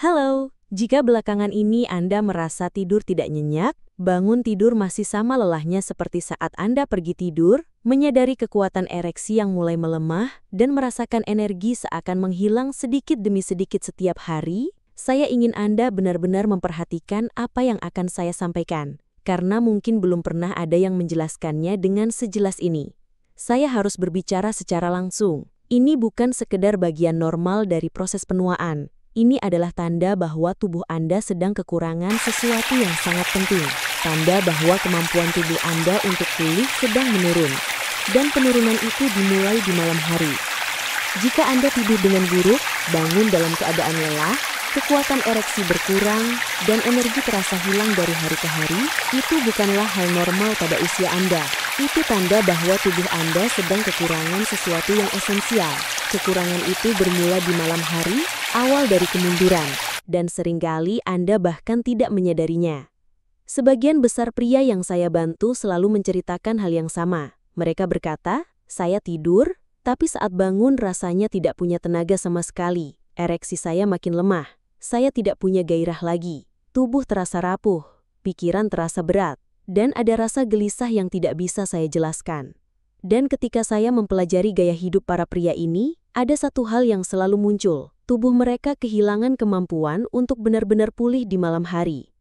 Halo, jika belakangan ini Anda merasa tidur tidak nyenyak, bangun tidur masih sama lelahnya seperti saat Anda pergi tidur, menyadari kekuatan ereksi yang mulai melemah, dan merasakan energi seakan menghilang sedikit demi sedikit setiap hari, saya ingin Anda benar-benar memperhatikan apa yang akan saya sampaikan, karena mungkin belum pernah ada yang menjelaskannya dengan sejelas ini. Saya harus berbicara secara langsung. Ini bukan sekedar bagian normal dari proses penuaan. Ini adalah tanda bahwa tubuh Anda sedang kekurangan sesuatu yang sangat penting. Tanda bahwa kemampuan tubuh Anda untuk pulih sedang menurun. Dan penurunan itu dimulai di malam hari. Jika Anda tidur dengan buruk, bangun dalam keadaan lelah, kekuatan ereksi berkurang, dan energi terasa hilang dari hari ke hari, itu bukanlah hal normal pada usia Anda. Itu tanda bahwa tubuh Anda sedang kekurangan sesuatu yang esensial. Kekurangan itu bermula di malam hari, awal dari kemunduran, dan seringkali Anda bahkan tidak menyadarinya. Sebagian besar pria yang saya bantu selalu menceritakan hal yang sama. Mereka berkata, "Saya tidur, tapi saat bangun rasanya tidak punya tenaga sama sekali. Ereksi saya makin lemah. Saya tidak punya gairah lagi. Tubuh terasa rapuh, pikiran terasa berat, dan ada rasa gelisah yang tidak bisa saya jelaskan." Dan ketika saya mempelajari gaya hidup para pria ini, ada satu hal yang selalu muncul. Tubuh mereka kehilangan kemampuan untuk benar-benar pulih di malam hari.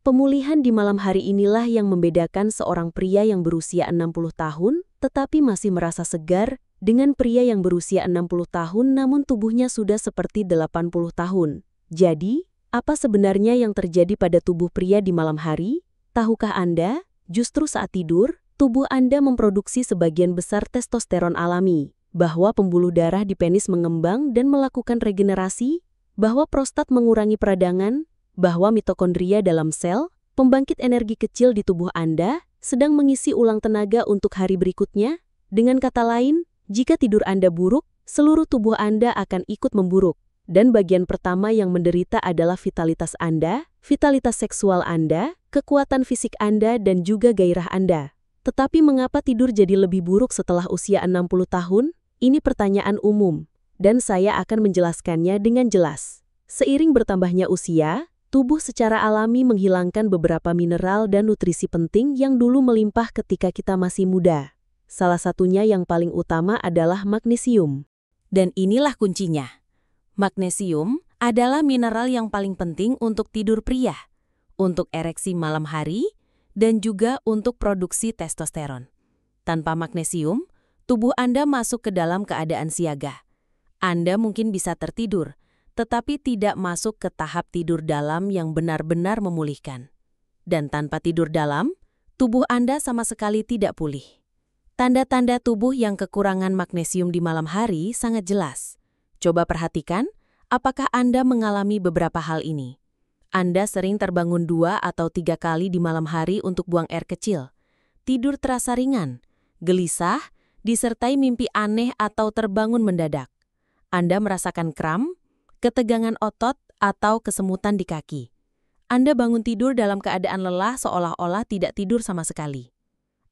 Pemulihan di malam hari inilah yang membedakan seorang pria yang berusia 60 tahun, tetapi masih merasa segar, dengan pria yang berusia 60 tahun namun tubuhnya sudah seperti 80 tahun. Jadi, apa sebenarnya yang terjadi pada tubuh pria di malam hari? Tahukah Anda, justru saat tidur, tubuh Anda memproduksi sebagian besar testosteron alami, bahwa pembuluh darah di penis mengembang dan melakukan regenerasi, bahwa prostat mengurangi peradangan, bahwa mitokondria dalam sel, pembangkit energi kecil di tubuh Anda, sedang mengisi ulang tenaga untuk hari berikutnya. Dengan kata lain, jika tidur Anda buruk, seluruh tubuh Anda akan ikut memburuk. Dan bagian pertama yang menderita adalah vitalitas Anda, vitalitas seksual Anda, kekuatan fisik Anda, dan juga gairah Anda. Tetapi mengapa tidur jadi lebih buruk setelah usia 60 tahun? Ini pertanyaan umum, dan saya akan menjelaskannya dengan jelas. Seiring bertambahnya usia, tubuh secara alami menghilangkan beberapa mineral dan nutrisi penting yang dulu melimpah ketika kita masih muda. Salah satunya yang paling utama adalah magnesium. Dan inilah kuncinya. Magnesium adalah mineral yang paling penting untuk tidur pria, untuk ereksi malam hari, dan juga untuk produksi testosteron. Tanpa magnesium, tubuh Anda masuk ke dalam keadaan siaga. Anda mungkin bisa tertidur, tetapi tidak masuk ke tahap tidur dalam yang benar-benar memulihkan. Dan tanpa tidur dalam, tubuh Anda sama sekali tidak pulih. Tanda-tanda tubuh yang kekurangan magnesium di malam hari sangat jelas. Coba perhatikan, apakah Anda mengalami beberapa hal ini? Anda sering terbangun 2 atau 3 kali di malam hari untuk buang air kecil. Tidur terasa ringan, gelisah, disertai mimpi aneh atau terbangun mendadak. Anda merasakan kram, ketegangan otot, atau kesemutan di kaki. Anda bangun tidur dalam keadaan lelah seolah-olah tidak tidur sama sekali.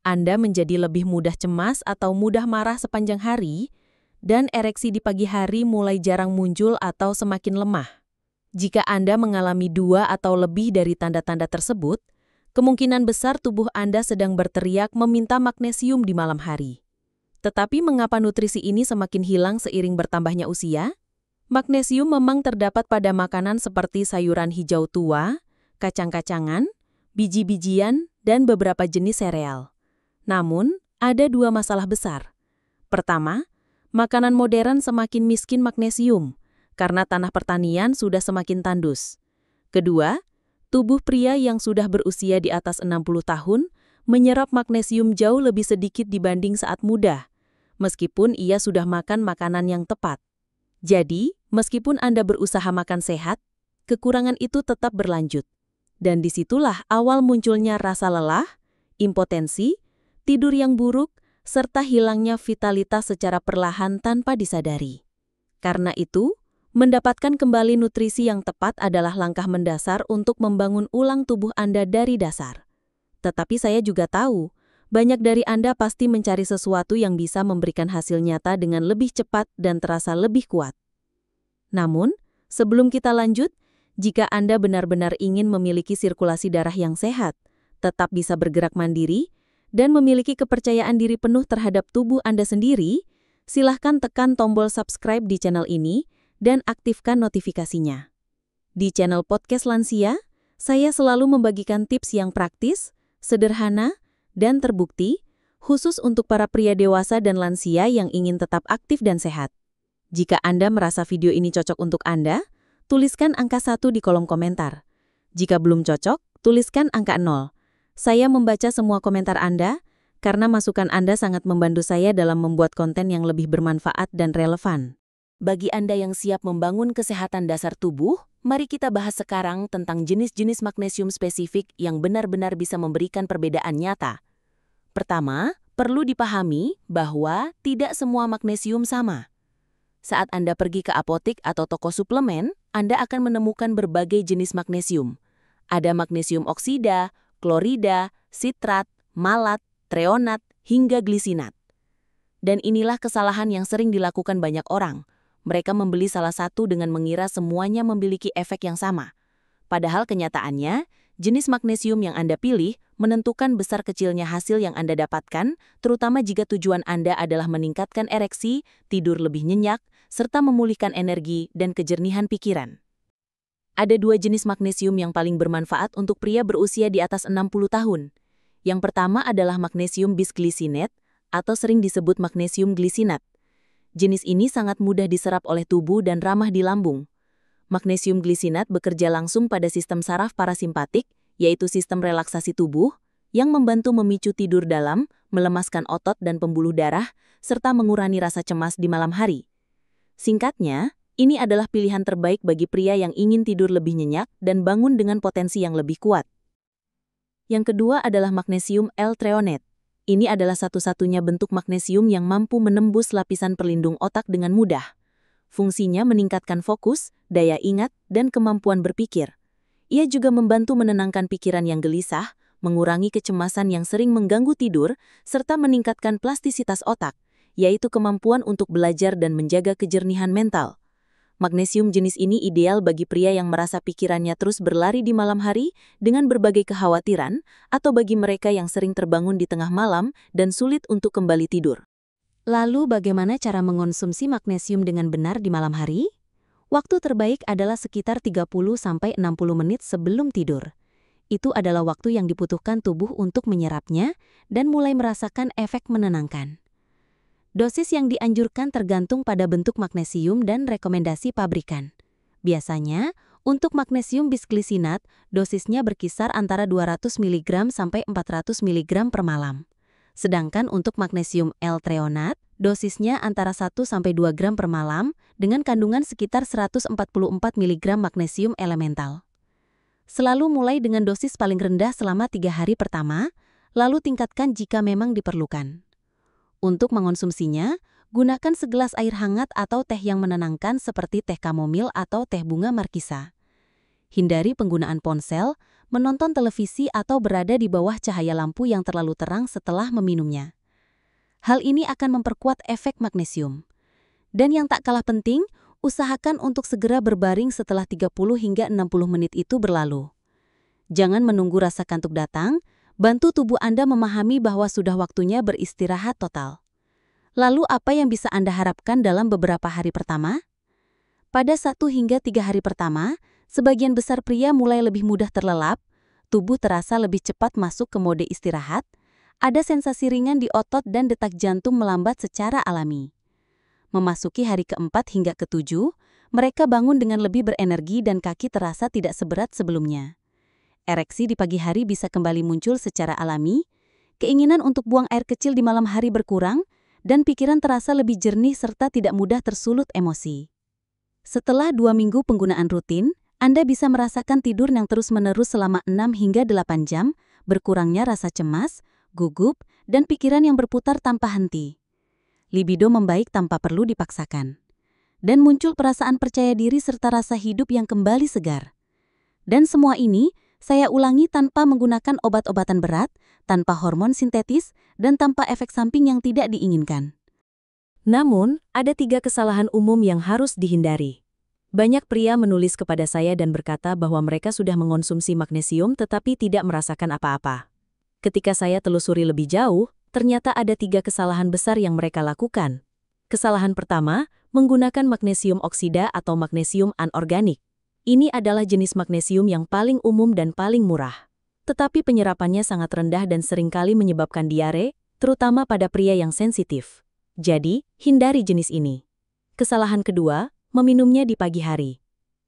Anda menjadi lebih mudah cemas atau mudah marah sepanjang hari, dan ereksi di pagi hari mulai jarang muncul atau semakin lemah. Jika Anda mengalami 2 atau lebih dari tanda-tanda tersebut, kemungkinan besar tubuh Anda sedang berteriak meminta magnesium di malam hari. Tetapi mengapa nutrisi ini semakin hilang seiring bertambahnya usia? Magnesium memang terdapat pada makanan seperti sayuran hijau tua, kacang-kacangan, biji-bijian, dan beberapa jenis sereal. Namun, ada 2 masalah besar. Pertama, makanan modern semakin miskin magnesium, karena tanah pertanian sudah semakin tandus. Kedua, tubuh pria yang sudah berusia di atas 60 tahun menyerap magnesium jauh lebih sedikit dibanding saat muda, meskipun ia sudah makan makanan yang tepat. Jadi, meskipun Anda berusaha makan sehat, kekurangan itu tetap berlanjut. Dan disitulah awal munculnya rasa lelah, impotensi, tidur yang buruk, serta hilangnya vitalitas secara perlahan tanpa disadari. Karena itu, mendapatkan kembali nutrisi yang tepat adalah langkah mendasar untuk membangun ulang tubuh Anda dari dasar. Tetapi saya juga tahu, banyak dari Anda pasti mencari sesuatu yang bisa memberikan hasil nyata dengan lebih cepat dan terasa lebih kuat. Namun, sebelum kita lanjut, Jika Anda benar-benar ingin memiliki sirkulasi darah yang sehat, tetap bisa bergerak mandiri, dan memiliki kepercayaan diri penuh terhadap tubuh Anda sendiri, silahkan tekan tombol subscribe di channel ini dan aktifkan notifikasinya. Di channel Podcast Lansia, saya selalu membagikan tips yang praktis, sederhana, dan terbukti, khusus untuk para pria dewasa dan lansia yang ingin tetap aktif dan sehat. Jika Anda merasa video ini cocok untuk Anda, tuliskan angka 1 di kolom komentar. Jika belum cocok, tuliskan angka 0. Saya membaca semua komentar Anda, karena masukan Anda sangat membantu saya dalam membuat konten yang lebih bermanfaat dan relevan. Bagi Anda yang siap membangun kesehatan dasar tubuh, mari kita bahas sekarang tentang jenis-jenis magnesium spesifik yang benar-benar bisa memberikan perbedaan nyata. Pertama, perlu dipahami bahwa tidak semua magnesium sama. Saat Anda pergi ke apotik atau toko suplemen, Anda akan menemukan berbagai jenis magnesium. Ada magnesium oksida, klorida, sitrat, malat, treonat, hingga glisinat. Dan inilah kesalahan yang sering dilakukan banyak orang. Mereka membeli salah satu dengan mengira semuanya memiliki efek yang sama. Padahal kenyataannya, jenis magnesium yang Anda pilih menentukan besar kecilnya hasil yang Anda dapatkan, terutama jika tujuan Anda adalah meningkatkan ereksi, tidur lebih nyenyak, serta memulihkan energi dan kejernihan pikiran. Ada 2 jenis magnesium yang paling bermanfaat untuk pria berusia di atas 60 tahun. Yang pertama adalah magnesium bisglycinate atau sering disebut magnesium glisinat. Jenis ini sangat mudah diserap oleh tubuh dan ramah di lambung. Magnesium glisinat bekerja langsung pada sistem saraf parasimpatik, yaitu sistem relaksasi tubuh, yang membantu memicu tidur dalam, melemaskan otot dan pembuluh darah, serta mengurangi rasa cemas di malam hari. Singkatnya, ini adalah pilihan terbaik bagi pria yang ingin tidur lebih nyenyak dan bangun dengan potensi yang lebih kuat. Yang kedua adalah magnesium L-threonate. Ini adalah satu-satunya bentuk magnesium yang mampu menembus lapisan pelindung otak dengan mudah. Fungsinya meningkatkan fokus, daya ingat, dan kemampuan berpikir. Ia juga membantu menenangkan pikiran yang gelisah, mengurangi kecemasan yang sering mengganggu tidur, serta meningkatkan plastisitas otak, yaitu kemampuan untuk belajar dan menjaga kejernihan mental. Magnesium jenis ini ideal bagi pria yang merasa pikirannya terus berlari di malam hari dengan berbagai kekhawatiran, atau bagi mereka yang sering terbangun di tengah malam dan sulit untuk kembali tidur. Lalu bagaimana cara mengonsumsi magnesium dengan benar di malam hari? Waktu terbaik adalah sekitar 30-60 menit sebelum tidur. Itu adalah waktu yang dibutuhkan tubuh untuk menyerapnya dan mulai merasakan efek menenangkan. Dosis yang dianjurkan tergantung pada bentuk magnesium dan rekomendasi pabrikan. Biasanya, untuk magnesium bisglycinat, dosisnya berkisar antara 200 mg sampai 400 mg per malam. Sedangkan untuk magnesium L-threonate, dosisnya antara 1 sampai 2 gram per malam dengan kandungan sekitar 144 mg magnesium elemental. Selalu mulai dengan dosis paling rendah selama 3 hari pertama, lalu tingkatkan jika memang diperlukan. Untuk mengonsumsinya, gunakan segelas air hangat atau teh yang menenangkan seperti teh kamomil atau teh bunga markisa. Hindari penggunaan ponsel, menonton televisi atau berada di bawah cahaya lampu yang terlalu terang setelah meminumnya. Hal ini akan memperkuat efek magnesium. Dan yang tak kalah penting, usahakan untuk segera berbaring setelah 30 hingga 60 menit itu berlalu. Jangan menunggu rasa kantuk datang, bantu tubuh Anda memahami bahwa sudah waktunya beristirahat total. Lalu apa yang bisa Anda harapkan dalam beberapa hari pertama? Pada 1 hingga 3 hari pertama, sebagian besar pria mulai lebih mudah terlelap, tubuh terasa lebih cepat masuk ke mode istirahat, ada sensasi ringan di otot dan detak jantung melambat secara alami. Memasuki hari keempat hingga ketujuh, mereka bangun dengan lebih berenergi dan kaki terasa tidak seberat sebelumnya. Ereksi di pagi hari bisa kembali muncul secara alami, keinginan untuk buang air kecil di malam hari berkurang, dan pikiran terasa lebih jernih serta tidak mudah tersulut emosi. Setelah 2 minggu penggunaan rutin, Anda bisa merasakan tidur yang terus-menerus selama 6 hingga 8 jam, berkurangnya rasa cemas, gugup, dan pikiran yang berputar tanpa henti. Libido membaik tanpa perlu dipaksakan. Dan muncul perasaan percaya diri serta rasa hidup yang kembali segar. Dan semua ini, saya ulangi tanpa menggunakan obat-obatan berat, tanpa hormon sintetis, dan tanpa efek samping yang tidak diinginkan. Namun, ada 3 kesalahan umum yang harus dihindari. Banyak pria menulis kepada saya dan berkata bahwa mereka sudah mengonsumsi magnesium tetapi tidak merasakan apa-apa. Ketika saya telusuri lebih jauh, ternyata ada 3 kesalahan besar yang mereka lakukan. Kesalahan pertama, menggunakan magnesium oksida atau magnesium anorganik. Ini adalah jenis magnesium yang paling umum dan paling murah. Tetapi penyerapannya sangat rendah dan seringkali menyebabkan diare, terutama pada pria yang sensitif. Jadi, hindari jenis ini. Kesalahan kedua, meminumnya di pagi hari.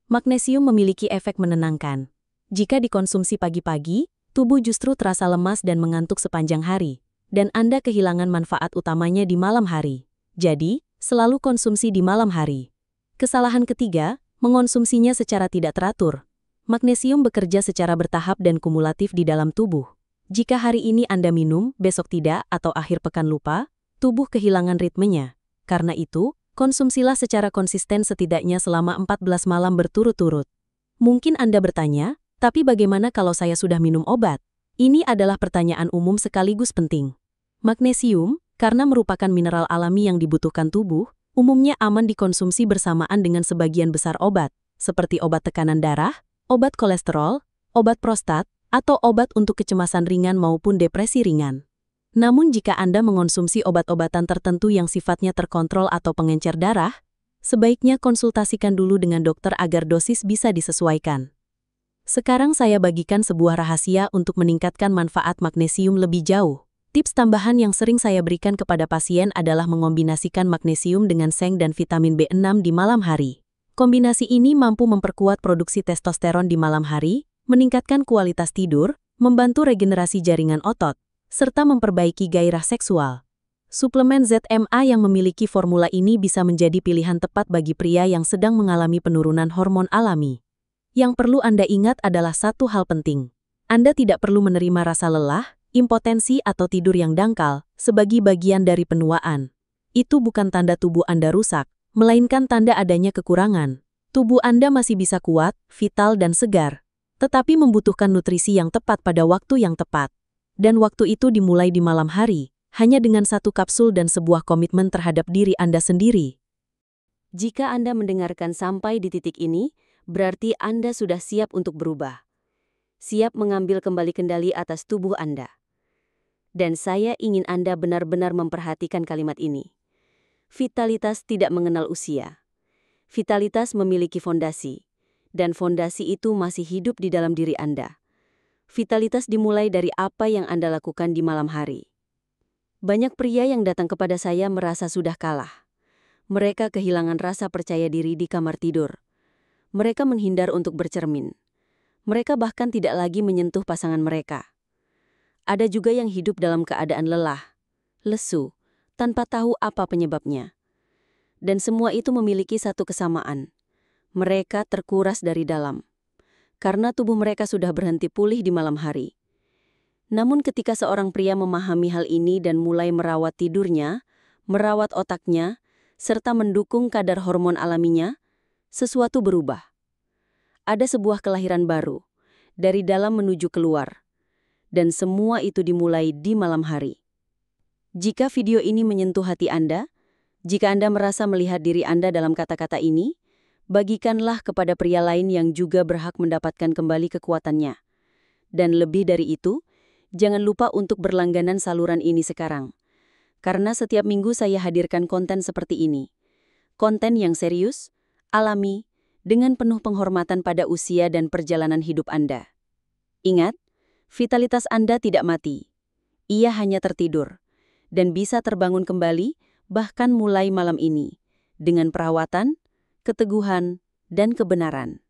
Magnesium memiliki efek menenangkan. Jika dikonsumsi pagi-pagi, tubuh justru terasa lemas dan mengantuk sepanjang hari, dan Anda kehilangan manfaat utamanya di malam hari. Jadi, selalu konsumsi di malam hari. Kesalahan ketiga, mengonsumsinya secara tidak teratur. Magnesium bekerja secara bertahap dan kumulatif di dalam tubuh. Jika hari ini Anda minum, besok tidak, atau akhir pekan lupa, tubuh kehilangan ritmenya. Karena itu, konsumsilah secara konsisten setidaknya selama 14 malam berturut-turut. Mungkin Anda bertanya, tapi bagaimana kalau saya sudah minum obat? Ini adalah pertanyaan umum sekaligus penting. Magnesium, karena merupakan mineral alami yang dibutuhkan tubuh, umumnya aman dikonsumsi bersamaan dengan sebagian besar obat, seperti obat tekanan darah, obat kolesterol, obat prostat, atau obat untuk kecemasan ringan maupun depresi ringan. Namun jika Anda mengonsumsi obat-obatan tertentu yang sifatnya terkontrol atau pengencer darah, sebaiknya konsultasikan dulu dengan dokter agar dosis bisa disesuaikan. Sekarang saya bagikan sebuah rahasia untuk meningkatkan manfaat magnesium lebih jauh. Tips tambahan yang sering saya berikan kepada pasien adalah mengombinasikan magnesium dengan seng dan vitamin B6 di malam hari. Kombinasi ini mampu memperkuat produksi testosteron di malam hari, meningkatkan kualitas tidur, membantu regenerasi jaringan otot, serta memperbaiki gairah seksual. Suplemen ZMA yang memiliki formula ini bisa menjadi pilihan tepat bagi pria yang sedang mengalami penurunan hormon alami. Yang perlu Anda ingat adalah satu hal penting. Anda tidak perlu menerima rasa lelah, impotensi atau tidur yang dangkal sebagai bagian dari penuaan. Itu bukan tanda tubuh Anda rusak, melainkan tanda adanya kekurangan. Tubuh Anda masih bisa kuat, vital dan segar, tetapi membutuhkan nutrisi yang tepat pada waktu yang tepat. Dan waktu itu dimulai di malam hari, hanya dengan 1 kapsul dan sebuah komitmen terhadap diri Anda sendiri. Jika Anda mendengarkan sampai di titik ini, berarti Anda sudah siap untuk berubah. Siap mengambil kembali kendali atas tubuh Anda. Dan saya ingin Anda benar-benar memperhatikan kalimat ini. Vitalitas tidak mengenal usia. Vitalitas memiliki fondasi, dan fondasi itu masih hidup di dalam diri Anda. Vitalitas dimulai dari apa yang Anda lakukan di malam hari. Banyak pria yang datang kepada saya merasa sudah kalah. Mereka kehilangan rasa percaya diri di kamar tidur. Mereka menghindar untuk bercermin. Mereka bahkan tidak lagi menyentuh pasangan mereka. Ada juga yang hidup dalam keadaan lelah, lesu, tanpa tahu apa penyebabnya. Dan semua itu memiliki satu kesamaan. Mereka terkuras dari dalam. Karena tubuh mereka sudah berhenti pulih di malam hari. Namun ketika seorang pria memahami hal ini dan mulai merawat tidurnya, merawat otaknya, serta mendukung kadar hormon alaminya, sesuatu berubah. Ada sebuah kelahiran baru, dari dalam menuju keluar. Dan semua itu dimulai di malam hari. Jika video ini menyentuh hati Anda, jika Anda merasa melihat diri Anda dalam kata-kata ini, bagikanlah kepada pria lain yang juga berhak mendapatkan kembali kekuatannya. Dan lebih dari itu, jangan lupa untuk berlangganan saluran ini sekarang. Karena setiap minggu saya hadirkan konten seperti ini. Konten yang serius, alami, dengan penuh penghormatan pada usia dan perjalanan hidup Anda. Ingat, vitalitas Anda tidak mati. Ia hanya tertidur. Dan bisa terbangun kembali, bahkan mulai malam ini. Dengan perawatan, keteguhan, dan kebenaran.